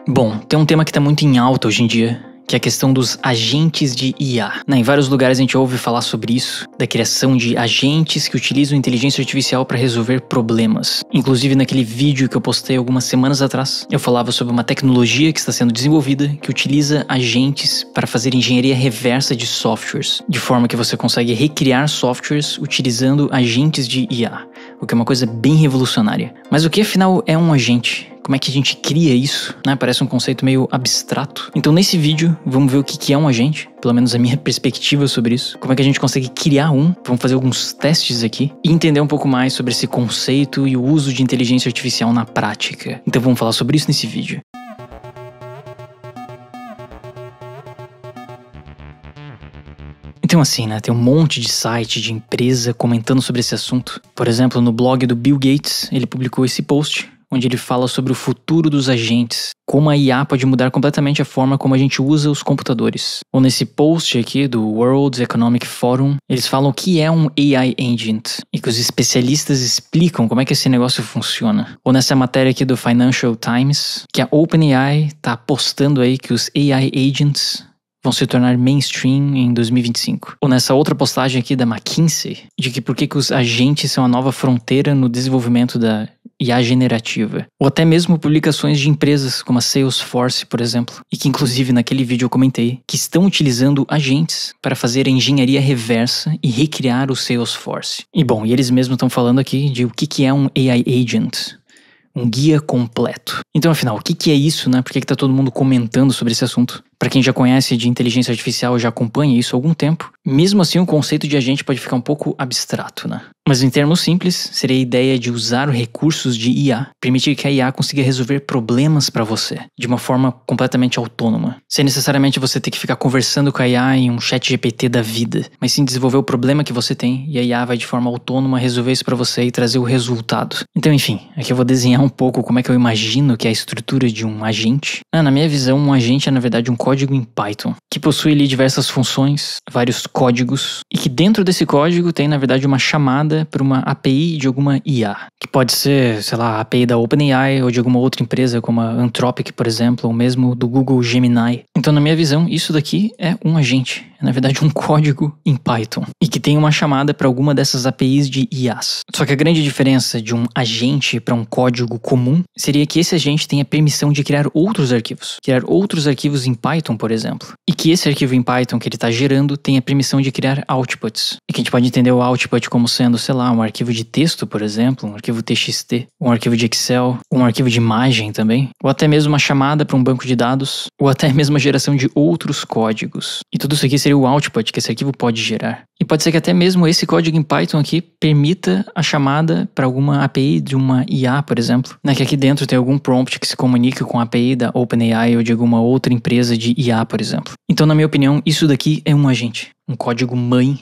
Bom, tem um tema que está muito em alta hoje em dia, que é a questão dos agentes de IA. Em vários lugares a gente ouve falar sobre isso, da criação de agentes que utilizam inteligência artificial para resolver problemas. Inclusive naquele vídeo que eu postei algumas semanas atrás, eu falava sobre uma tecnologia que está sendo desenvolvida que utiliza agentes para fazer engenharia reversa de softwares, de forma que você consegue recriar softwares utilizando agentes de IA, o que é uma coisa bem revolucionária. Mas o que afinal é um agente? Como é que a gente cria isso, né? Parece um conceito meio abstrato. Então nesse vídeo, vamos ver o que é um agente, pelo menos a minha perspectiva sobre isso. Como é que a gente consegue criar um, vamos fazer alguns testes aqui, e entender um pouco mais sobre esse conceito e o uso de inteligência artificial na prática. Então vamos falar sobre isso nesse vídeo. Então assim, né, tem um monte de site, de empresa comentando sobre esse assunto. Por exemplo, no blog do Bill Gates, ele publicou esse post, onde ele fala sobre o futuro dos agentes, como a IA pode mudar completamente a forma como a gente usa os computadores. Ou nesse post aqui do World Economic Forum, eles falam o que é um AI Agent, e que os especialistas explicam como é que esse negócio funciona. Ou nessa matéria aqui do Financial Times, que a OpenAI está apostando aí que os AI Agents vão se tornar mainstream em 2025. Ou nessa outra postagem aqui da McKinsey, de que por que os agentes são a nova fronteira no desenvolvimento da IA generativa. Ou até mesmo publicações de empresas como a Salesforce, por exemplo, e que inclusive naquele vídeo eu comentei, que estão utilizando agentes para fazer a engenharia reversa e recriar o Salesforce. E bom, eles mesmos estão falando aqui de o que é um AI Agent. Um guia completo. Então, afinal, o que é isso, né? Por que tá todo mundo comentando sobre esse assunto? Para quem já conhece de inteligência artificial, já acompanha isso há algum tempo, mesmo assim o conceito de agente pode ficar um pouco abstrato, né? Mas em termos simples, seria a ideia de usar recursos de IA, permitir que a IA consiga resolver problemas para você, de uma forma completamente autônoma. Sem necessariamente você ter que ficar conversando com a IA em um chat GPT da vida, mas sim desenvolver o problema que você tem e a IA vai de forma autônoma resolver isso para você e trazer o resultado. Então, enfim, aqui eu vou desenhar um pouco como é que eu imagino que é a estrutura de um agente. Na minha visão, um agente é na verdade um código em Python, que possui ali diversas funções, vários códigos, e que dentro desse código tem na verdade uma chamada para uma API de alguma IA, que pode ser, sei lá, a API da OpenAI ou de alguma outra empresa como a Anthropic, por exemplo, ou mesmo do Google Gemini. Então, na minha visão, isso daqui é um agente. É, na verdade, um código em Python e que tem uma chamada para alguma dessas APIs de IAs. Só que a grande diferença de um agente para um código comum seria que esse agente tem a permissão de criar outros arquivos em Python, por exemplo. E que esse arquivo em Python que ele está gerando tem a permissão de criar outputs. E que a gente pode entender o output como sendo, sei lá, um arquivo de texto, por exemplo, um arquivo TXT, um arquivo de Excel, um arquivo de imagem também, ou até mesmo uma chamada para um banco de dados, ou até mesmo a geração de outros códigos. E tudo isso aqui seria o output que esse arquivo pode gerar. E pode ser que até mesmo esse código em Python aqui permita a chamada para alguma API de uma IA, por exemplo, né, que aqui dentro tem algum prompt que se comunica com a API da OpenAI ou de alguma outra empresa de IA, por exemplo. Então, na minha opinião, isso daqui é um agente, um código mãe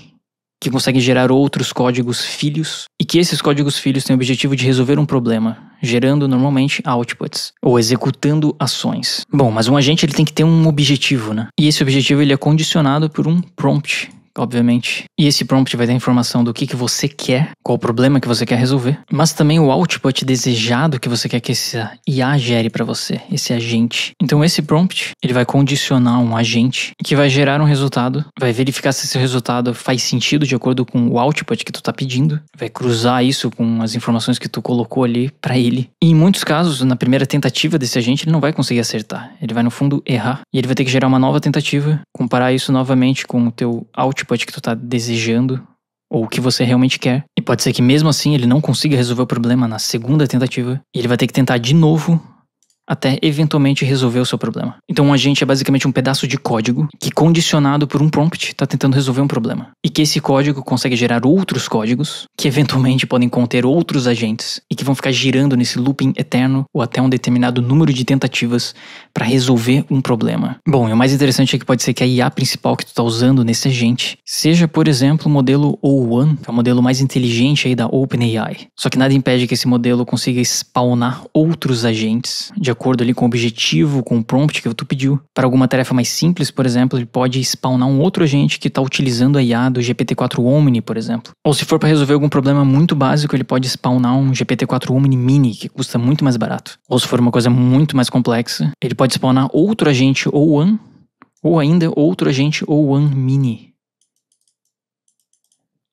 que consegue gerar outros códigos filhos e que esses códigos filhos têm o objetivo de resolver um problema, gerando normalmente outputs ou executando ações. Bom, mas um agente ele tem que ter um objetivo, né? E esse objetivo ele é condicionado por um prompt, obviamente. E esse prompt vai dar informação do que você quer, qual o problema que você quer resolver, mas também o output desejado que você quer que esse IA gere para você, esse agente. Então esse prompt, ele vai condicionar um agente que vai gerar um resultado, vai verificar se esse resultado faz sentido de acordo com o output que tu tá pedindo, vai cruzar isso com as informações que tu colocou ali para ele. E em muitos casos, na primeira tentativa desse agente, ele não vai conseguir acertar. Ele vai no fundo errar e ele vai ter que gerar uma nova tentativa, comparar isso novamente com o teu output que tu tá desejando ou o que você realmente quer. E pode ser que mesmo assim ele não consiga resolver o problema na segunda tentativa e ele vai ter que tentar de novo até eventualmente resolver o seu problema. Então um agente é basicamente um pedaço de código que, condicionado por um prompt, está tentando resolver um problema. E que esse código consegue gerar outros códigos que eventualmente podem conter outros agentes e que vão ficar girando nesse looping eterno ou até um determinado número de tentativas para resolver um problema. Bom, e o mais interessante é que pode ser que a IA principal que tu está usando nesse agente seja, por exemplo, o modelo O1, que é o modelo mais inteligente aí da OpenAI. Só que nada impede que esse modelo consiga spawnar outros agentes de acordo ali com o objetivo, com o prompt que tu pediu. Para alguma tarefa mais simples, por exemplo, ele pode spawnar um outro agente que está utilizando a IA do GPT-4 Omni, por exemplo. Ou se for para resolver algum problema muito básico, ele pode spawnar um GPT-4 Omni Mini, que custa muito mais barato. Ou se for uma coisa muito mais complexa, ele pode spawnar outro agente O1, ou ainda outro agente O1 Mini.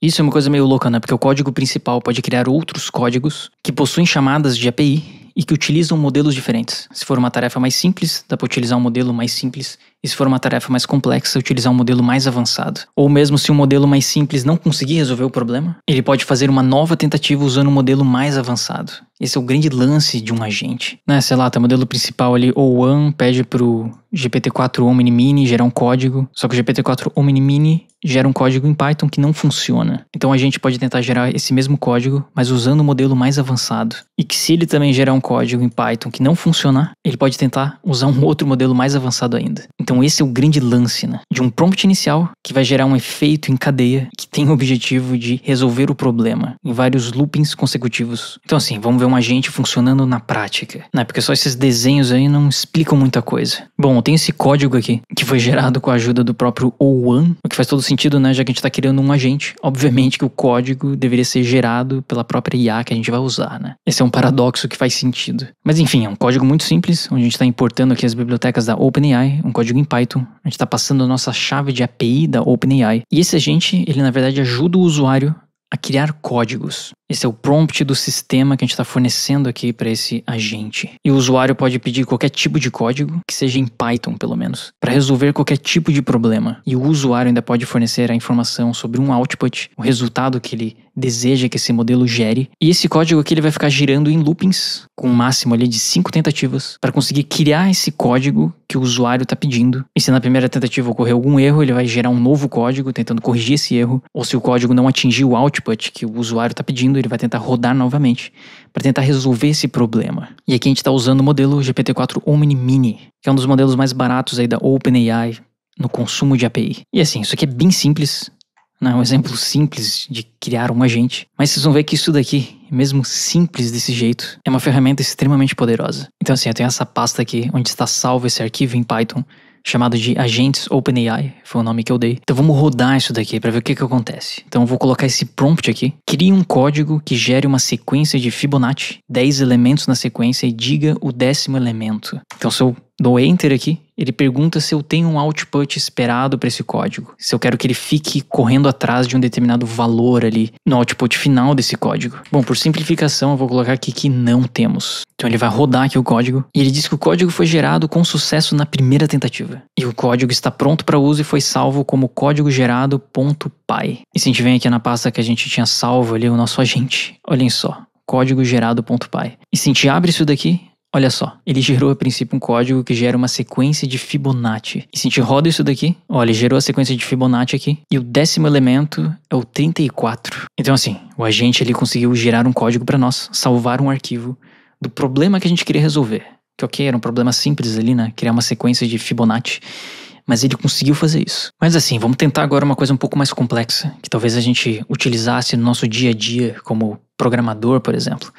Isso é uma coisa meio louca, né? Porque o código principal pode criar outros códigos que possuem chamadas de API e que utilizam modelos diferentes. Se for uma tarefa mais simples, dá para utilizar um modelo mais simples. E se for uma tarefa mais complexa, utilizar um modelo mais avançado. Ou mesmo se um modelo mais simples não conseguir resolver o problema, ele pode fazer uma nova tentativa usando um modelo mais avançado. Esse é o grande lance de um agente. Né? Sei lá, tá o modelo principal ali, O1, pede pro GPT-4 Omni Mini gerar um código. Só que o GPT-4 Omni Mini gera um código em Python que não funciona. Então a gente pode tentar gerar esse mesmo código, mas usando um modelo mais avançado. E que se ele também gerar um código em Python que não funcionar, ele pode tentar usar um outro modelo mais avançado ainda. Então esse é o grande lance, né? De um prompt inicial que vai gerar um efeito em cadeia que tem o objetivo de resolver o problema em vários loopings consecutivos. Então assim, vamos ver um agente funcionando na prática, né? Porque só esses desenhos aí não explicam muita coisa. Bom, tem esse código aqui que foi gerado com a ajuda do próprio O1, o que faz todo sentido, né? Já que a gente está criando um agente, obviamente que o código deveria ser gerado pela própria IA que a gente vai usar, né? Esse é um paradoxo que faz sentido. Mas enfim, é um código muito simples, onde a gente está importando aqui as bibliotecas da OpenAI, um código em Python. A gente está passando a nossa chave de API da OpenAI. E esse agente, ele na verdade ajuda o usuário a criar códigos. Esse é o prompt do sistema que a gente está fornecendo aqui para esse agente. E o usuário pode pedir qualquer tipo de código, que seja em Python pelo menos, para resolver qualquer tipo de problema. E o usuário ainda pode fornecer a informação sobre um output, o resultado que ele deseja que esse modelo gere. E esse código aqui ele vai ficar girando em loopings, com um máximo ali de 5 tentativas, para conseguir criar esse código que o usuário está pedindo. E se na primeira tentativa ocorrer algum erro, ele vai gerar um novo código tentando corrigir esse erro. Ou se o código não atingir o output que o usuário está pedindo, ele vai tentar rodar novamente para tentar resolver esse problema. E aqui a gente está usando o modelo GPT-4 Omni Mini, que é um dos modelos mais baratos aí da OpenAI no consumo de API. E assim, isso aqui é bem simples, né? Um exemplo simples de criar um agente. Mas vocês vão ver que isso daqui, mesmo simples desse jeito, é uma ferramenta extremamente poderosa. Então assim, eu tenho essa pasta aqui onde está salvo esse arquivo em Python, chamado de Agentes OpenAI, foi o nome que eu dei. Então vamos rodar isso daqui para ver o que acontece. Então eu vou colocar esse prompt aqui. Crie um código que gere uma sequência de Fibonacci, 10 elementos na sequência e diga o 10º elemento. Então se eu dou Enter aqui, ele pergunta se eu tenho um output esperado para esse código. Se eu quero que ele fique correndo atrás de um determinado valor ali no output final desse código. Bom, por simplificação eu vou colocar aqui que não temos. Então ele vai rodar aqui o código e ele diz que o código foi gerado com sucesso na primeira tentativa. E o código está pronto para uso e foi salvo como código gerado.py. E se a gente vem aqui na pasta que a gente tinha salvo ali o nosso agente, olhem só, código gerado.py. E se a gente abre isso daqui, olha só, ele gerou a princípio um código que gera uma sequência de Fibonacci. E se a gente roda isso daqui, ó, ele gerou a sequência de Fibonacci aqui. E o 10º elemento é o 34. Então assim, o agente ele conseguiu gerar um código para nós, salvar um arquivo do problema que a gente queria resolver. Que ok, era um problema simples ali, né? Criar uma sequência de Fibonacci. Mas ele conseguiu fazer isso. Mas assim, vamos tentar agora uma coisa um pouco mais complexa, que talvez a gente utilizasse no nosso dia a dia como programador, por exemplo.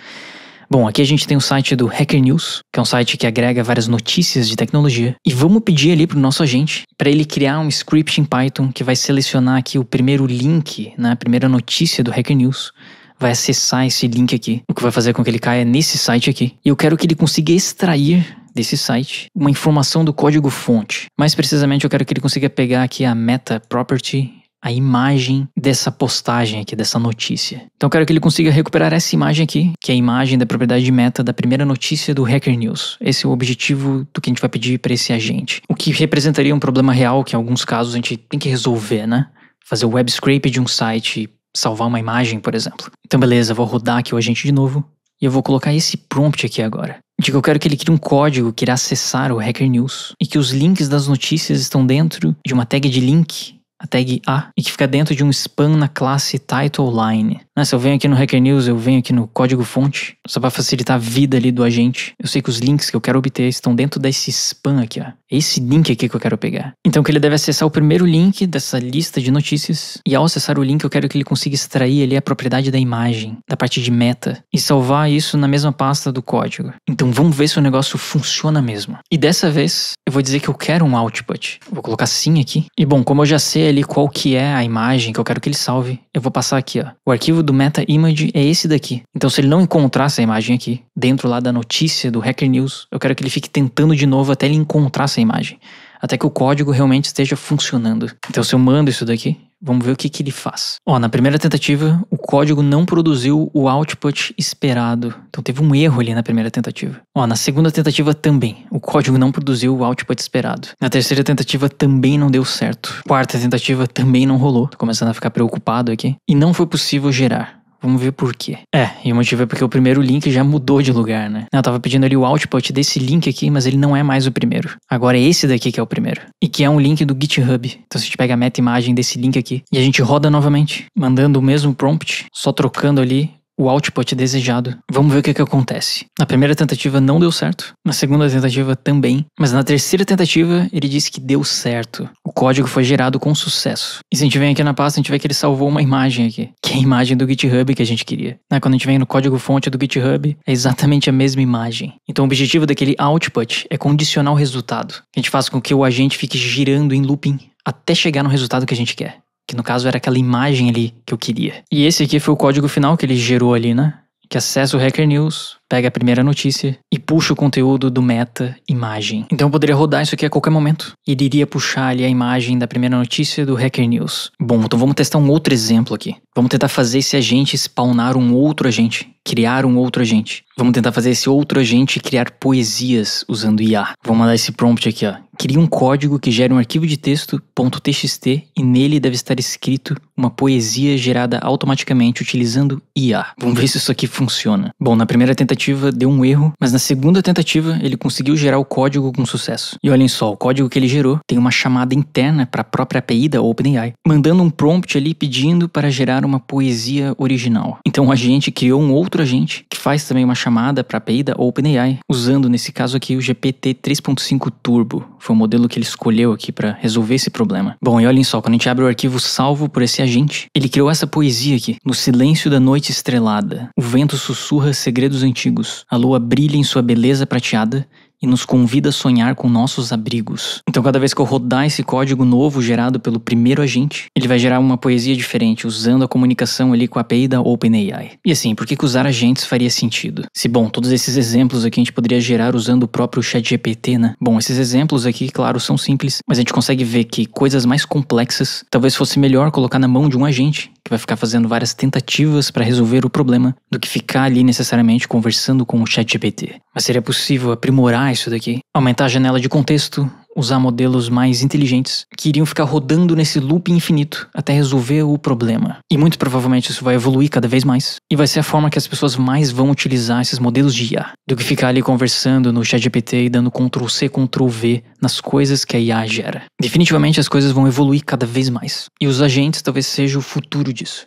Bom, aqui a gente tem o site do Hacker News, que é um site que agrega várias notícias de tecnologia. E vamos pedir ali pro nosso agente, para ele criar um script em Python que vai selecionar aqui o primeiro link, né, a primeira notícia do Hacker News. Vai acessar esse link aqui, o que vai fazer com que ele caia nesse site aqui. E eu quero que ele consiga extrair desse site uma informação do código fonte. Mais precisamente, eu quero que ele consiga pegar aqui a meta property, a imagem dessa postagem aqui, dessa notícia. Então eu quero que ele consiga recuperar essa imagem aqui, que é a imagem da propriedade de meta da primeira notícia do Hacker News. Esse é o objetivo do que a gente vai pedir para esse agente. O que representaria um problema real que em alguns casos a gente tem que resolver, né? Fazer o web scrape de um site, salvar uma imagem, por exemplo. Então beleza, vou rodar aqui o agente de novo e eu vou colocar esse prompt aqui agora. De que eu quero que ele crie um código que irá acessar o Hacker News e que os links das notícias estão dentro de uma tag de link a tag A, e que fica dentro de um span na classe titleLine. Se eu venho aqui no Hacker News, eu venho aqui no código-fonte, só para facilitar a vida ali do agente. Eu sei que os links que eu quero obter estão dentro desse spam aqui, ó. Esse link aqui que eu quero pegar. Então que ele deve acessar o primeiro link dessa lista de notícias, e ao acessar o link eu quero que ele consiga extrair ali a propriedade da imagem, da parte de meta, e salvar isso na mesma pasta do código. Então vamos ver se o negócio funciona mesmo. E dessa vez, eu vou dizer que eu quero um output. Vou colocar sim aqui. E bom, como eu já sei ali qual que é a imagem que eu quero que ele salve, eu vou passar aqui, ó. O arquivo do meta image é esse daqui. Então se ele não encontrar essa imagem aqui, dentro lá da notícia do Hacker News, eu quero que ele fique tentando de novo até ele encontrar essa imagem. Até que o código realmente esteja funcionando. Então se eu mando isso daqui, vamos ver o que ele faz. Na primeira tentativa, o código não produziu o output esperado. Então teve um erro ali na primeira tentativa. Na segunda tentativa também, o código não produziu o output esperado. Na terceira tentativa também não deu certo. Quarta tentativa também não rolou. Tô começando a ficar preocupado aqui. E não foi possível gerar. Vamos ver por quê. E o motivo é porque o primeiro link já mudou de lugar, né? Eu tava pedindo ali o output desse link aqui, mas ele não é mais o primeiro. Agora é esse daqui que é o primeiro. E que é um link do GitHub. Então se a gente pega a meta imagem desse link aqui e a gente roda novamente, mandando o mesmo prompt, só trocando ali o output desejado. Vamos ver o que acontece. Na primeira tentativa não deu certo. Na segunda tentativa também. Mas na terceira tentativa ele disse que deu certo. O código foi gerado com sucesso. E se a gente vem aqui na pasta, a gente vê que ele salvou uma imagem aqui. Que é a imagem do GitHub que a gente queria. Quando a gente vem no código fonte do GitHub, é exatamente a mesma imagem. Então o objetivo daquele output é condicionar o resultado. A gente faz com que o agente fique girando em looping até chegar no resultado que a gente quer. Que no caso era aquela imagem ali que eu queria. E esse aqui foi o código final que ele gerou ali, né? Que acessa o Hacker News, pega a primeira notícia e puxa o conteúdo do meta imagem. Então eu poderia rodar isso aqui a qualquer momento. E ele iria puxar ali a imagem da primeira notícia do Hacker News. Bom, então vamos testar um outro exemplo aqui. Vamos tentar fazer esse agente spawnar um outro agente. Criar um outro agente. Vamos tentar fazer esse outro agente criar poesias usando IA. Vamos mandar esse prompt aqui, ó. Cria um código que gere um arquivo de texto .txt e nele deve estar escrito uma poesia gerada automaticamente utilizando IA. Vamos ver se isso aqui funciona. Bom, na primeira tentativa deu um erro, mas na segunda tentativa ele conseguiu gerar o código com sucesso. E olhem só, o código que ele gerou tem uma chamada interna para a própria API da OpenAI, mandando um prompt ali pedindo para gerar uma poesia original. Então o agente criou um outro agente que faz também uma chamada para a API da OpenAI, usando nesse caso aqui o GPT 3.5 Turbo. Foi o modelo que ele escolheu aqui para resolver esse problema. Bom, e olhem só, quando a gente abre o arquivo salvo por esse agente, ele criou essa poesia aqui. No silêncio da noite estrelada, o vento sussurra segredos antigos, a lua brilha em sua beleza prateada e nos convida a sonhar com nossos abrigos. Então cada vez que eu rodar esse código novo gerado pelo primeiro agente, ele vai gerar uma poesia diferente, usando a comunicação ali com a API da OpenAI. E assim, por que usar agentes faria sentido? Se, bom, todos esses exemplos aqui a gente poderia gerar usando o próprio ChatGPT, né? Bom, esses exemplos aqui, claro, são simples, mas a gente consegue ver que coisas mais complexas talvez fosse melhor colocar na mão de um agente, que vai ficar fazendo várias tentativas para resolver o problema, do que ficar ali necessariamente conversando com o ChatGPT. Mas seria possível aprimorar isso daqui, aumentar a janela de contexto, usar modelos mais inteligentes que iriam ficar rodando nesse loop infinito até resolver o problema. E muito provavelmente isso vai evoluir cada vez mais e vai ser a forma que as pessoas mais vão utilizar esses modelos de IA, do que ficar ali conversando no ChatGPT e dando Ctrl+C, Ctrl+V nas coisas que a IA gera. Definitivamente as coisas vão evoluir cada vez mais e os agentes talvez sejam o futuro disso.